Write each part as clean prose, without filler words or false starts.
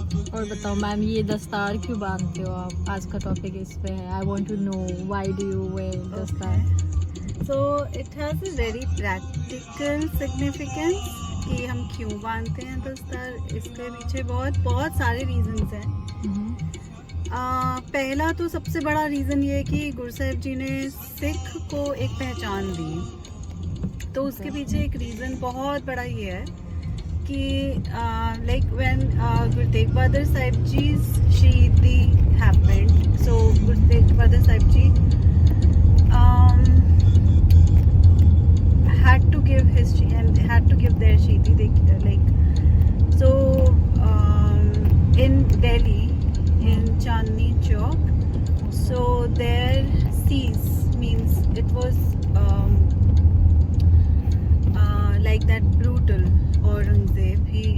और बताओ मैम, ये दस्तार क्यों बांधते हो आप? आज का टॉपिक इस पे है। I want to know why do you wear dastaar? So it has a very practical significance कि हम क्यों बांधते हैं दस्तार। इसके पीछे बहुत बहुत सारे रीजंस हैं। पहला तो सबसे बड़ा रीज़न ये है कि गुरु साहिब जी ने सिख को एक पहचान दी, तो उसके पीछे एक रीज़न बहुत बड़ा ये है कि लाइक व्हेन गुरु तेग बहादुर साहिब जी शहीदी happened, so Guru Tegh Bahadur Sahib ji had to give his and had to give their shahidi, like so in Delhi in Chandni Chowk, so their cease means it was like that brutal Aurangzeb, he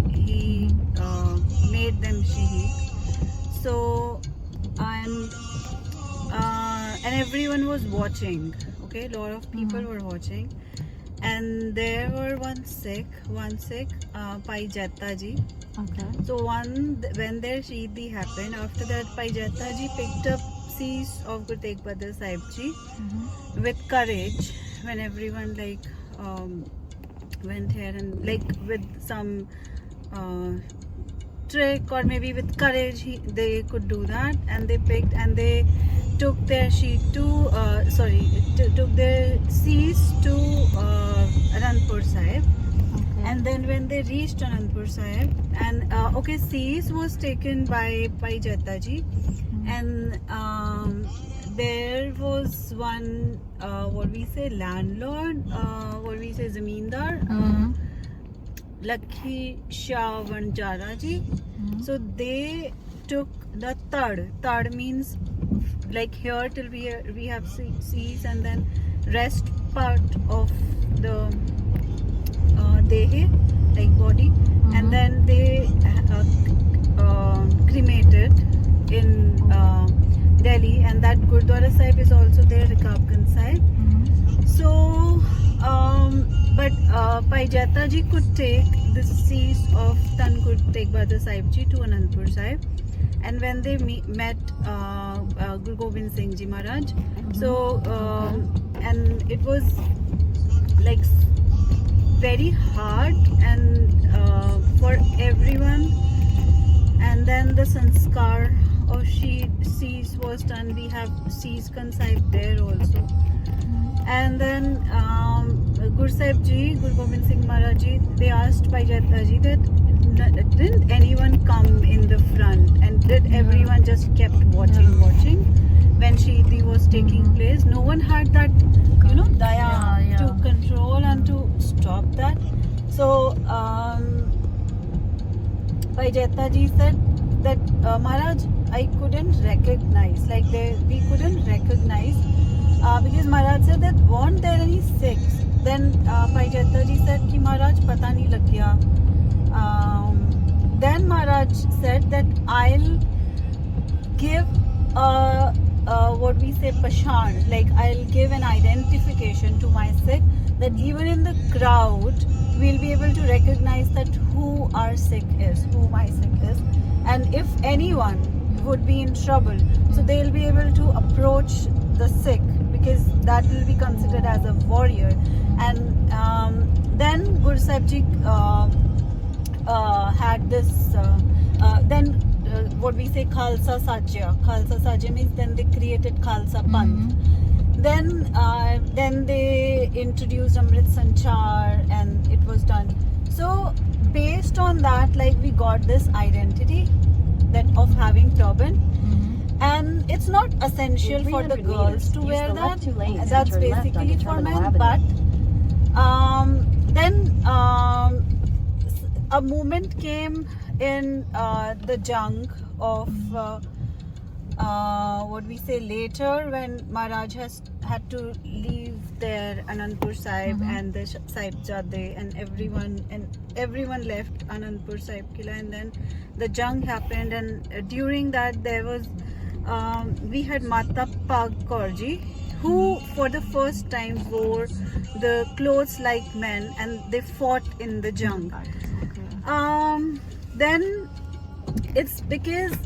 made them shaheed. So and everyone was watching, okay, a lot of people were watching, and there were one Sikh Pai Jetta ji. Okay. So when their Shahidi happened, after that Pai Jetta ji picked up cease of Guru Tegh Bahadur Sahib ji with courage, when everyone like went here and like with some trick or maybe with courage they could do that, and they picked and they took their sheet to took their cease to Anandpur Sahib. Okay. And then when they reached Anandpur Sahib, and cease was taken by Pai Jetta ji, and there was one what we say landlord, what we say zamindar, Lakhi Shah Vanjara ji. So they took the tad means like here till we have seas, and then rest part of the dehe, like body, and then they cremated in Delhi, and that Gurdwara Sahib is also there, Rakabganj Sahib. So but Pai Jetta ji could take the cease of Tan Guru Tegh Bahadur Sahib ji to Anandpur Sahib, and when they met Guru Gobind Singh ji Maharaj, so and it was like very hard and for everyone, and then the sanskar of cease was done. We have cease Sahib there also, and then Guru Sahib ji, Guru Gobind Singh Maharaj ji, they asked Pai Jetta ji that didn't anyone come in the front, and did everyone just kept watching when Shahidi was taking place? No one had that daya to control and to stop that. So Pai Jetta ji said that Maharaj, I couldn't recognize, like we couldn't recognize because Maharaj said that weren't there any Sikhs. Then Pai Jetta ji said ki Maharaj pata nahi lag gaya. Then Maharaj said that I'll give what we say pashan, like I'll give an identification to my Sikh, that even in the crowd we'll be able to recognize that who our Sikh is, who my Sikh is, and if anyone would be in trouble, so they'll be able to approach the Sikh, because that will be considered as a warrior. And then Guru Sahib ji had this then what we say Khalsa Sajya means then they created Khalsa Panth. Then they introduced Amrit Sanchar, and it was done. So based on that, like we got this identity that of having turban, and it's not essential for the girls to wear that. That's basically for men. But then a movement came in the jung of what we say later, when Maharaj had to leave their Anandpur Sahib and the Sahibzade, and everyone left Anandpur Sahib Kila, and then the jung happened, and during that there was we had Mata Pag Kaur ji, who for the first time wore the clothes like men, and they fought in the jung. Then it's because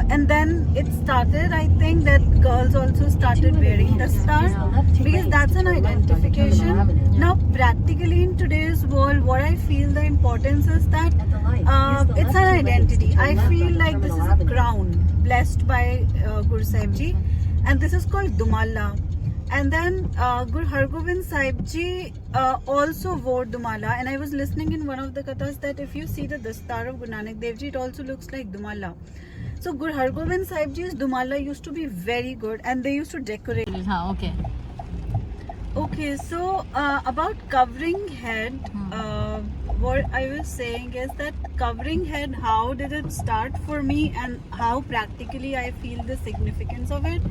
and then it started, I think, that girls also started wearing the star because that's an identification. Now practically in today's world, what I feel the importance is that it's an identity. I feel like this is a crown blessed by Guru Sahib Ji, and this is called Dumala. And then Guru Hargobind Sahib Ji also wore Dumala, and I was listening in one of the kathas that if you see the dastar of Guru Nanak Dev Ji, it also looks like Dumala. So Guru Hargobind Sahib Ji's Dumala used to be very good, and they used to decorate. Okay. Okay, so about covering head, what I was saying is that covering head, how did it start for me and how practically I feel the significance of it.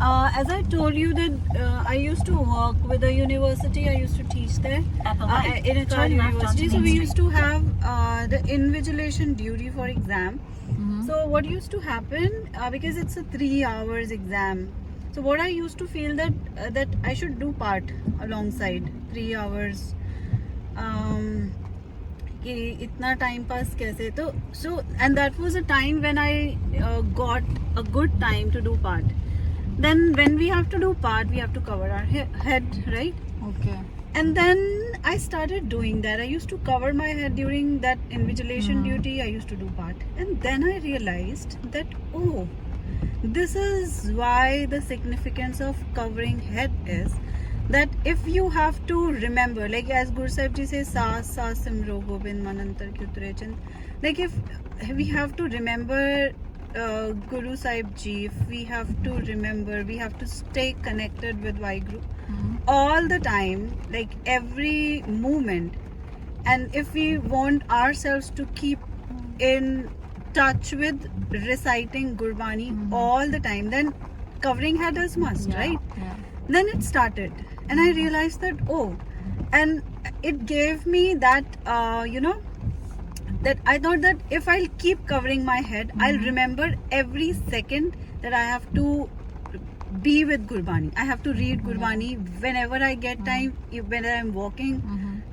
As I told you that I used to work with a university, I used to teach there in a Kar university. So we used to have the invigilation duty for exam. So what used to happen, because it's a 3 hours exam, so what I used to feel that I should do part alongside 3 hours. कि इतना time pass कैसे, तो so, and that was a time when I got a good time to do part. Then when we have to do part, we have to cover our head, right? Okay. And then I started doing that. I used to cover my head during that invigilation duty. I used to do part. And then I realized that, oh, this is why the significance of covering head is that if you have to remember, like as Guru Sahib Ji says, Saas Saas Simro Gobind Manantar Ki Utre Chand, like if we have to remember Guru Sahib Ji, if we have to remember, we have to stay connected with Vaheguru all the time, like every moment. And if we want ourselves to keep in touch with reciting Gurbani all the time, then covering head is must, right? Yeah. Then it started, and I realized that, oh, and it gave me that, that I thought that if I'll keep covering my head, I'll remember every second that I have to be with Gurbani. I have to read Gurbani whenever I get time, whether I'm walking,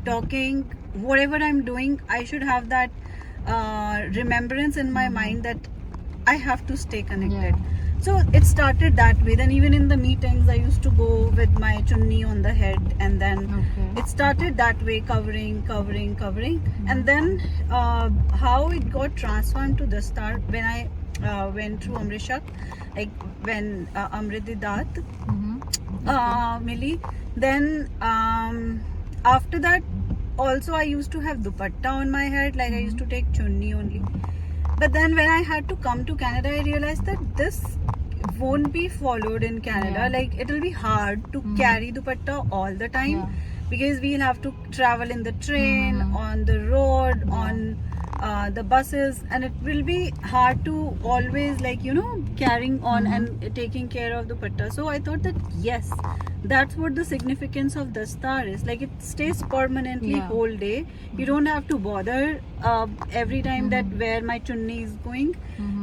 talking, whatever I'm doing, I should have that remembrance in my mind that I have to stay connected. So it started that way. Then even in the meetings, I used to go with my chunni on the head, and then it started that way, covering. And then how it got transformed to dastar when I went through Amritsar, like when Amrit Dat Mili. Then after that, also I used to have dupatta on my head, like I used to take chunni only. But then when I had to come to Canada, I realized that this won't be followed in Canada. Like it will be hard to carry dupatta all the time because we'll have to travel in the train, on the road, on the buses, and it will be hard to always, like, carrying on and taking care of the dupatta. So I thought that yes, that's what the significance of dastar is. Like it stays permanently whole day. You don't have to bother every time that where my chunni is going,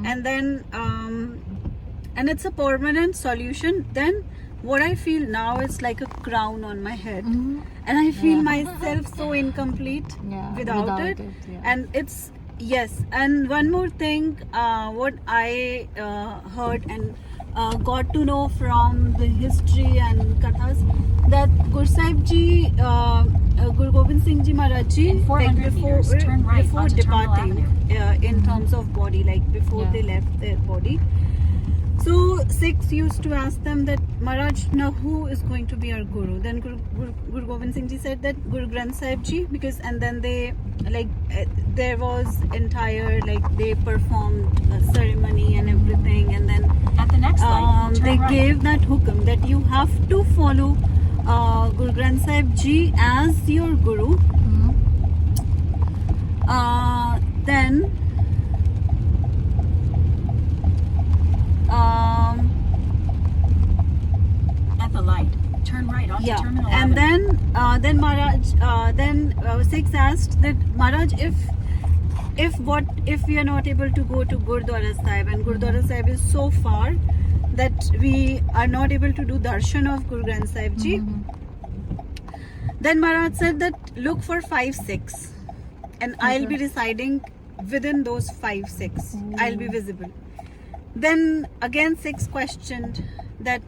and then and it's a permanent solution. Then what I feel now is like a crown on my head, and I feel myself so incomplete without it. And it's and one more thing, what I heard and got to know from the history and kathas, that Guru Sahib Ji, Guru Gobind Singh Ji Maharaj Ji, like before departing in terms of body, like before they left their body, so Sikhs used to ask them that, Maharaj, now who is going to be our Guru? Then Guru Gobind Singh Ji said that Guru Granth Sahib Ji, because, and then they, like, there was entire, like, they performed a ceremony and everything, and then at the next light, they gave that hukum that you have to follow Guru Granth Sahib Ji as your Guru. Then at the light, turn right onto Terminal and Avenue. then Maharaj, Sikhs asked that, Maharaj, if we are not able to go to Gurdwara Sahib, and Gurdwara Sahib is so far that we are not able to do darshan of Guru Granth Sahib Ji, then Maharaj said that look for 5-6, and I'll be residing within those 5 6 I'll be visible. Then again 6 questioned that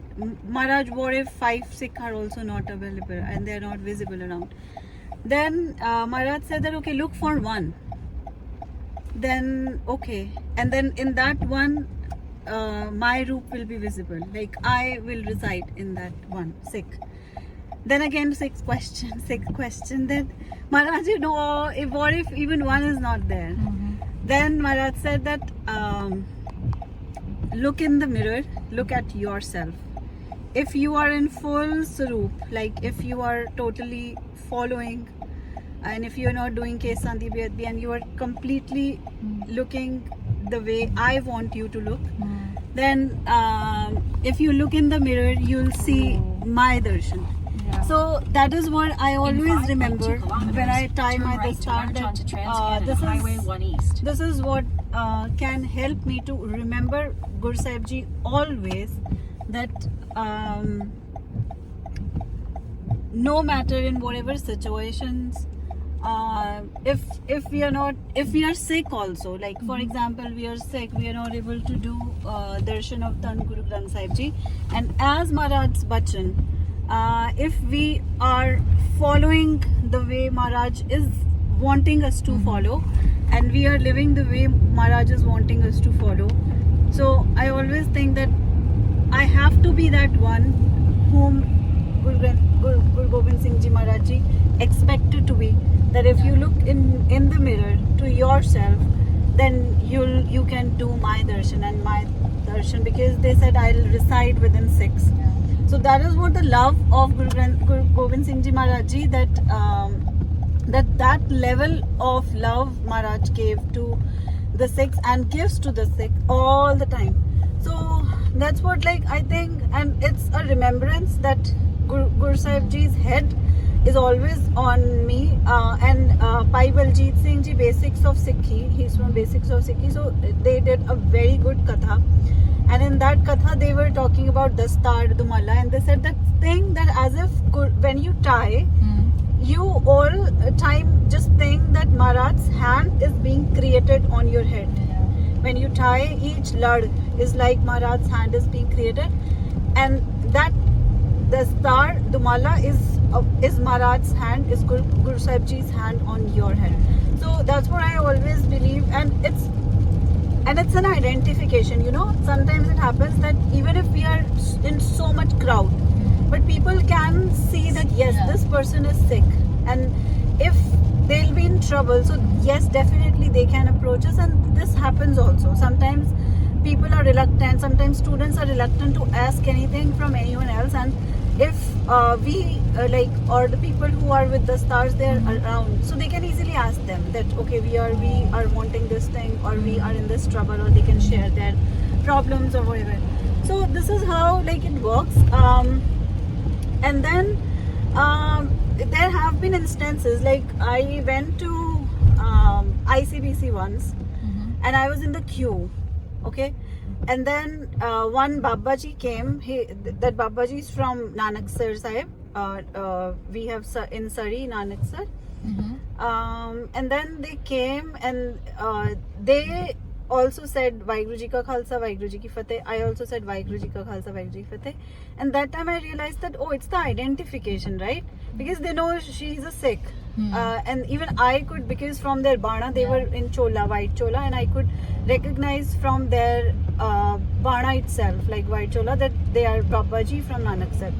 Maharaj, what if 5 Sikh are also not available and they're not visible around? Then Maharaj said that okay, look for one. Then okay, and then in that one my roop will be visible, like I will reside in that one Sikh. Then again 6 questions, 6 questions. Then Maharaj, you know, if what if even one is not there? Then Maharaj said that look in the mirror, look at yourself. If you are in full saroop, like if you are totally following, and if you're not doing Kesandi Biyadbi and you are completely looking the way I want you to look, then if you look in the mirror, you'll see my darshan. Yeah. So that is what I In always 5.2 remember kilometers, when I tie turn my right to dastar, merge that onto Trans-Canada this Highway is 1 East. this is what can help me to remember Guru Sahib Ji always, that no matter in whatever situations, if we are sick also, like for example we are sick, we are not able to do darshan of Dhan Guru Granth Sahib Ji, and as Maharaj's bachan, if we are following the way Maharaj is wanting us to follow, and we are living the way Maharaj is wanting us to follow, so I always think that I have to be that one whom Guru Gobind Singh Ji Maharaj Ji expected to be. That if you look in the mirror to yourself, then you can do my darshan and my darshan, because they said I'll reside within 6. So that is what the love of Guru Gobind Singh Ji Maharaj Ji, that level of love Maharaj gave to the Sikhs and gives to the Sikh all the time. So that's what, like, I think, and it's a remembrance that Guru Sahib Ji's head is always on me, and Bhai Baljit Singh Ji, Basics of Sikhi, he's from Basics of Sikhi, so they did a very good katha, and in that katha they were talking about Dastar, Dumala, and they said that thing that as if when you tie, you all time just think that Maharaj's hand is being created on your head. When you tie, each lad is like Maharaj's hand is being created, and that the star Dumala is Maharaj's hand, is Guru Sahib Ji's hand on your head. So that's what I always believe, and it's an identification. You know, sometimes it happens that even if we are in so much crowd, but people can see that yes, this person is sick, and if they'll be in trouble, so yes, definitely they can approach us, and this happens also. Sometimes people are reluctant, sometimes students are reluctant to ask anything from anyone else, and if we or the people who are with the stars, they're around, so they can easily ask them that okay, we are wanting this thing, or we are in this trouble, or they can share their problems or whatever. So this is how it works, and then there have been instances, like I went to ICBC once, and I was in the queue, okay, and then one Babaji came. That Babaji is from Nanaksar Sahib. We have in Surrey Nanaksar, and then they came, and they also said Vaheguru Ji Ka Khalsa, Vaheguru Ji Ki Fateh. I also said Vaheguru Ji Ka Khalsa, Vaheguru Ji Ki Fateh. And that time I realized that it's the identification, right? Because they know she's a Sikh. And even I could, because from their Bana, they were in Chola, white Chola, and I could recognize from their Bana itself, like white Chola, that they are Babaji from Nanaksar.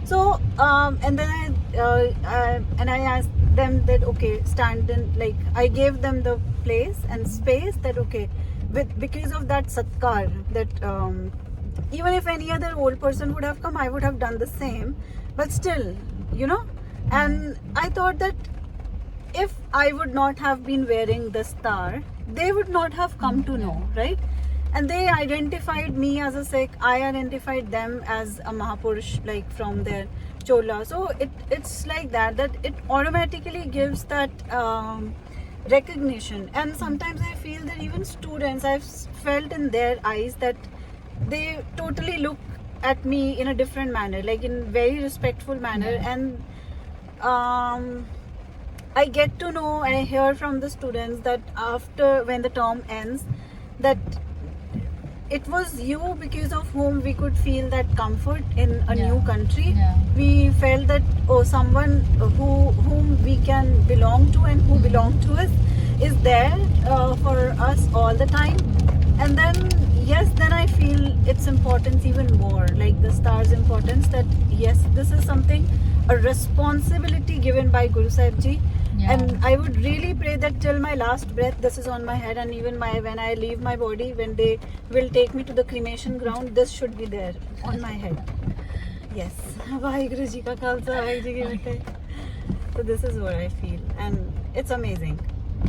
So, and then I asked them that okay, stand in, I gave them the place and space, that okay, because of that satkar, that even if any other old person would have come, I would have done the same, but still, and I thought that if I would not have been wearing the star, they would not have come to know, right? And they identified me as a Sikh, I identified them as a Mahapurush, from their Chola. So it's like that it automatically gives that recognition. And sometimes I feel that even students, I've felt in their eyes that they totally look at me in a different manner, in very respectful manner. And I get to know, I hear from the students that after when the term ends, that it was you because of whom we could feel that comfort in a Yeah. new country. Yeah. We felt that someone whom we can belong to and who belong to us is there for us all the time. And then yes, then I feel its importance even more, like the star's importance, that yes, this is something, a responsibility given by Guru Sahib Ji. Yeah. And I would really pray that till my last breath this is on my head, and even when I leave my body, when they will take me to the cremation ground, this should be there on my head. Yes. Vaheguru Ji ka Khalsa, Vaheguru Ji ki Fateh. So this is what I feel, and it's amazing.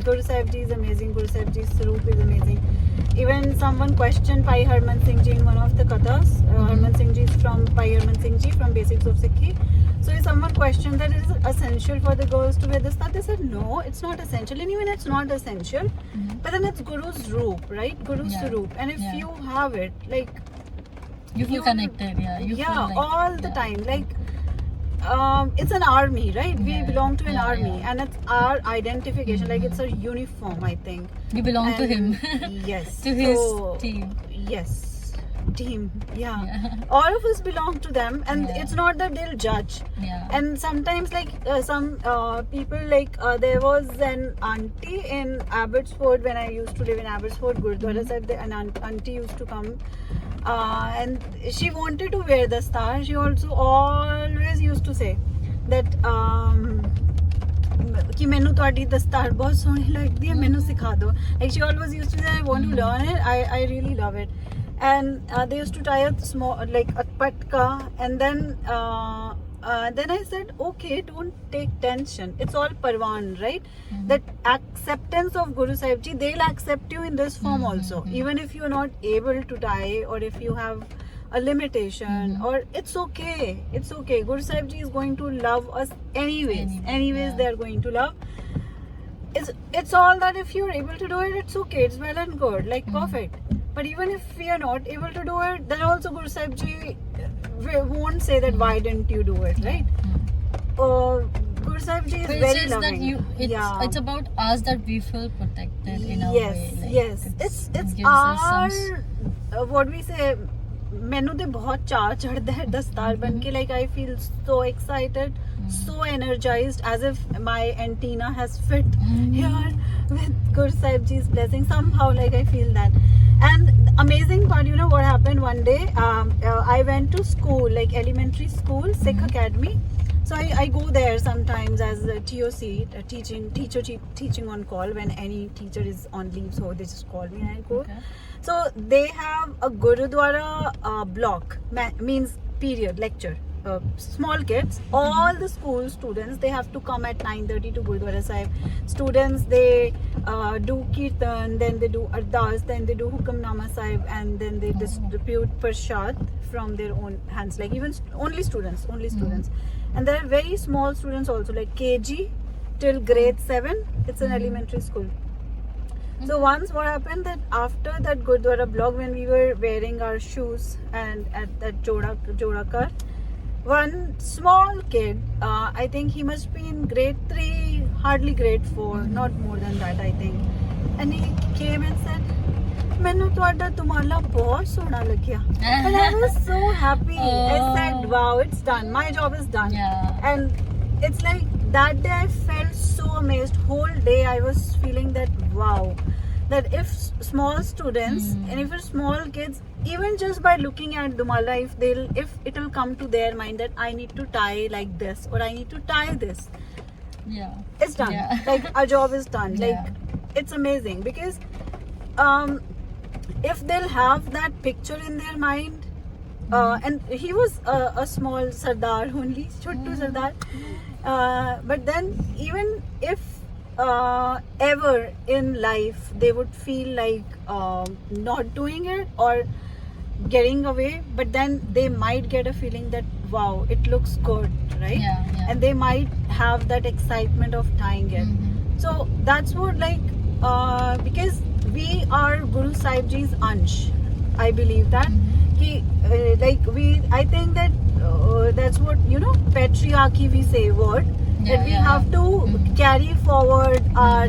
Guru Sahib Ji is amazing. Guru Sahib Ji's Swaroop is amazing. Even someone questioned Pai Harman Singh Ji in one of the kathas. Harman Singh Ji is from Pai Harman Singh Ji from Basics of Sikhi. So if someone questioned that is it essential for the girls to wear this, they said no, it's not essential, and even it's not essential. But then it's Guru's roop, right? Guru's Yeah. Swaroop, and if Yeah. you have it, like You feel you- connected, yeah. You yeah, feel like, all the yeah. time, like. It's an army, right? We Yeah, belong to an yeah, army, yeah. and it's our identification. Like it's a uniform, I think. You belong to him. And yes. To his So, team. Yes. Team. Yeah. Yeah. All of us belong to them, and Yeah. it's not that they'll judge. Yeah. And sometimes, like some people, like there was an auntie in Abbotsford when I used to live in Abbotsford, Gurdwara Sahib. An auntie used to come, and she wanted to wear the star. She also always used to say that कि मैनू ਤੁਹਾਡੀ ਦਸਤਾਰ ਬਹੁਤ ਸੋਹਣੀ ਲੱਗਦੀ ਹੈ, ਮੈਨੂੰ ਸਿਖਾ ਦਿਓ. Like she always used to say, I want to learn it. I really love it. And they used to tie a small, like a patka, and then I said, okay, don't take tension. It's all Parwan, right? That acceptance of Guru Sahib Ji, they'll accept you in this form also, even if you're not able to tie, or if you have a limitation, or it's okay. It's okay. Guru Sahib Ji is going to love us anyways. Anyways, yeah. they are going to love. It's all that if you're able to do it, it's okay. It's well and good, like perfect. But even if we are not able to do it, then also Guru Sahib Ji won't say that why didn't you do it, right? Guru Sahib Ji is But it's very just loving. that it's about us that we feel protected in a yes, way. Like, yes. It's it gives us our some what we say. ਮੈਨੂੰ ਤੇ ਬਹੁਤ ਚਾਅ ਚੜਦਾ ਹੈ ਦਸਤਾਰ ਬਣ ਕੇ. Like I feel so excited, so energized, as if my antenna has fit here with Guru Sahib Ji's blessing. Somehow, like I feel that. And the amazing part, you know what happened one day? I went to school, like elementary school, Sikh Academy. So I go there sometimes as a TOC, teaching on call when any teacher is on leave. So they just call me and I go. Okay. So they have a Gurudwara block, means period, lecture. Small kids, all the school students, they have to come at 9:30 to Gurudwara Sahib. Students, they do kirtan, then they do ardas, then they do hukamnama Sahib, and then they distribute prasad from their own hands. Like even only students. And there are very small students also, like KG till grade 7. It's an elementary school. So once what happened, that after that Gurdwara block, when we were wearing our shoes and at that Jodakar, one small kid, I think he must be in grade 3, hardly grade 4, not more than that, I think. And he came and said, ਮੈਨੂੰ ਤੁਹਾਡਾ ਤੁਮਾਲਾ ਬਹੁਤ ਸੋਹਣਾ ਲੱਗਿਆ. And I was so happy. I said, wow, it's done. My job is done. Yeah. And it's like that day I felt so amazed. Whole day I was feeling that wow, that if small students and if small kids, even just by looking at Dumala, if it will come to their mind that I need to tie like this, or I need to tie this, Yeah. it's done. Yeah. Like our job is done. Yeah. Like it's amazing because if they'll have that picture in their mind, and he was a small Sardar only, Chottu Sardar, but then even if ever in life they would feel like not doing it or getting away, but then they might get a feeling that wow, it looks good, right? Yeah. And they might have that excitement of tying it. So that's what, like because we are Guru Sahib Ji's ansh, I believe that I think that that's what, patriarchy we say word, that we have to carry forward our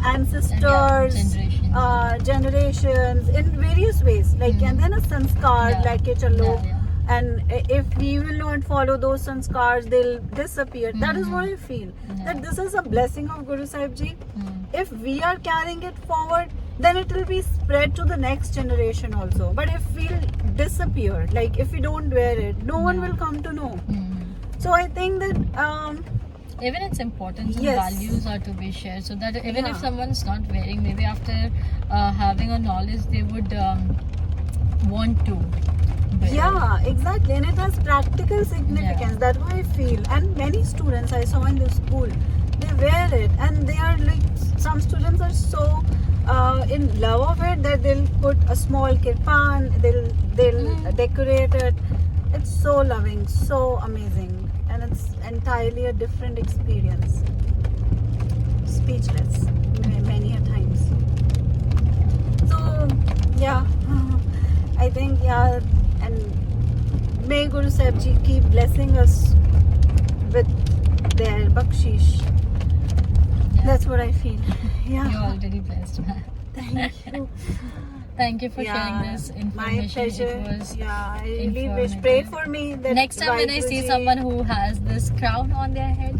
ancestors, generations in various ways. Like and then a sanskar, like ke chalo. And if we will not follow those sanskars, they'll disappear. That is what I feel. That this is a blessing of Guru Sahib Ji. If we are carrying it forward, then it will be spread to the next generation also. But if we'll disappear, like if we don't wear it, no one will come to know. So I think that even it's important some Yes. values are to be shared, so that even if Yeah. someone's not wearing, maybe after having a knowledge, they would want to wear. yeah, exactly, and it has practical significance. That's what I feel. And many students I saw in the school, they wear it, and they are like, some students are so in love of it that they'll put a small kirpan, they'll decorate it. It's so loving, so amazing, and it's entirely a different experience. Speechless many a times. So yeah, I think and may Guru Sahib Ji keep blessing us with their bakshish. That's what I feel. Yeah. You're already blessed. Thank you. Thank you for sharing this information. My pleasure. It was Yeah, I really wish. Pray for me. That next time when I see Vaheguru Ji- someone who has this crown on their head,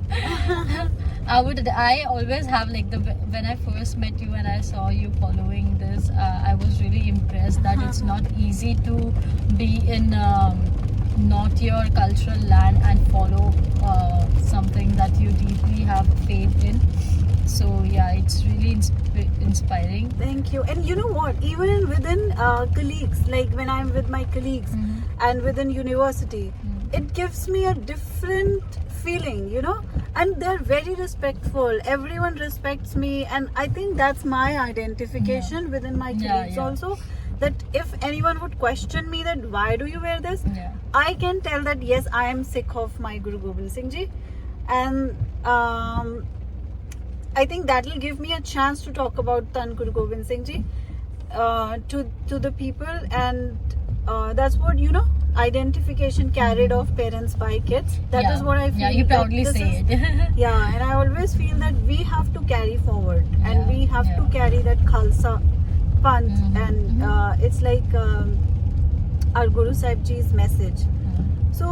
I always have like when I first met you and I saw you following this, I was really impressed that it's not easy to be in not your cultural land and follow something that you deeply have faith in. So yeah, it's really inspiring. Thank you. And you know what? Even within colleagues, like when I'm with my colleagues and within university, it gives me a different feeling, you know. And they're very respectful. Everyone respects me, and I think that's my identification within my colleagues also. That if anyone would question me that why do you wear this, I can tell that yes, I am Sikh of my Guru Gobind Singh Ji, and I think that will give me a chance to talk about Tan Guru Gobind Singh Ji to the people, and that's what, you know, identification carried of parents by kids. That is what I feel. Yeah, you that proudly this say is- it. Yeah, and I always feel that we have to carry forward, and Yeah, we have to yeah. carry that Khalsa Panth, and it's like our Guru Sahib Ji's message. So,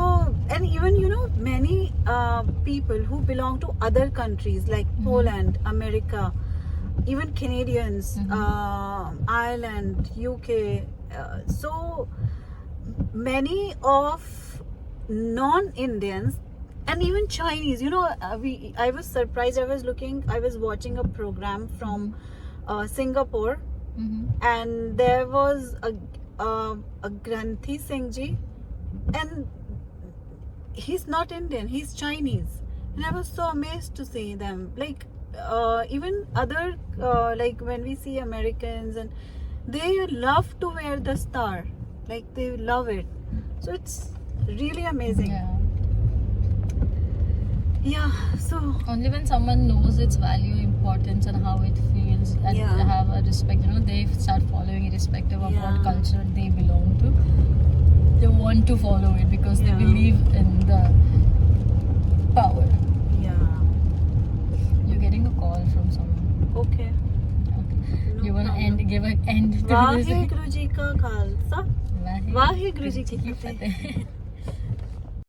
and even, you know, many people who belong to other countries like Poland, America, even Canadians, Ireland, UK, so many of non-Indians, and even Chinese, you know, I was surprised. I was watching a program from Singapore, and there was a Granthi Singh Ji, and he's not Indian, he's Chinese, and I was so amazed to see them. Like even other like when we see Americans, and they love to wear the star, like they love it. So it's really amazing. Yeah, so Only when someone knows its value, importance, and how it feels, and have a respect, you know, they start following irrespective of what culture they belong to. They want to follow it because they believe in the power. yeah, You're getting a call from someone. okay. No You want problem. to give an end to this? Vaheguru Ji ka Khalsa, Vaheguru Ji ki Fateh.